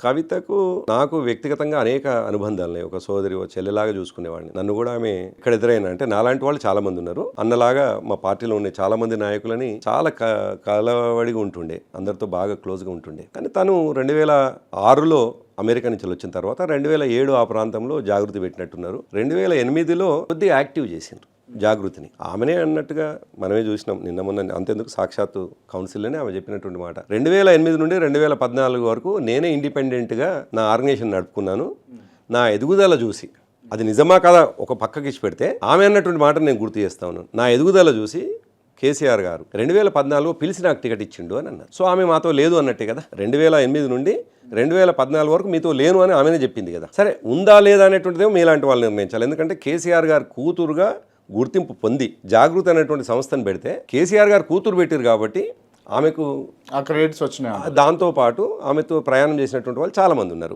కవితకు నాకు వ్యక్తిగతంగా అనేక అనుబంధాలు ఉన్నాయి. ఒక సోదరి, ఒక చెల్లెలాగా చూసుకునేవాడిని. నన్ను కూడా ఆమె ఇక్కడ ఎదురైనా అంటే నాలాంటి వాళ్ళు చాలా మంది ఉన్నారు. అన్నలాగా మా పార్టీలో ఉండే చాలా మంది నాయకులని చాలా కలవడిగా ఉంటుండే, అందరితో బాగా క్లోజ్గా ఉంటుండే. కానీ తను 2006లో అమెరికా నుంచి వచ్చిన తర్వాత 2007 ఆ ప్రాంతంలో జాగృతి పెట్టినట్టున్నారు. 2008లో కొద్దిగా యాక్టివ్ చేసిండ్రు జాగృతిని. ఆమెనే అన్నట్టుగా మనమే చూసినాం నిన్న మొన్న. అంతెందుకు సాక్షాత్తు కౌన్సిల్లోనే ఆమె చెప్పినటువంటి మాట. 2008 నుండి 2014 వరకు నేనే ఇండిపెండెంట్గా నా ఆర్గనైజేషన్ నడుపుకున్నాను. నా ఎదుగుదల చూసి, అది నిజమా కదా ఒక పక్కకి ఇచ్చి పెడితే, ఆమె అన్నటువంటి మాట నేను గుర్తు చేస్తా ఉన్నాను. నా ఎదుగుదల చూసి కేసీఆర్ గారు 2014 పిలిచి నాకు టికెట్ ఇచ్చిండు అని అన్నారు. సో ఆమె మాతో లేదు అన్నట్టే కదా. 2008 నుండి 2014 వరకు మీతో లేను అని ఆమెనే చెప్పింది కదా. సరే, ఉందా లేదా అనేటువంటిదేమో మీలాంటి వాళ్ళు నిర్ణయించాలి. ఎందుకంటే కేసీఆర్ గారు కూతురుగా గుర్తింపు పొంది జాగృతి అనేటువంటి సంస్థను పెడితే కేసీఆర్ గారు కూతురు పెట్టారు కాబట్టి ఆమెకు ఆ క్రెడిట్స్ వచ్చినాయి. దాంతోపాటు ఆమెతో ప్రయాణం చేసినటువంటి వాళ్ళు చాలామంది ఉన్నారు.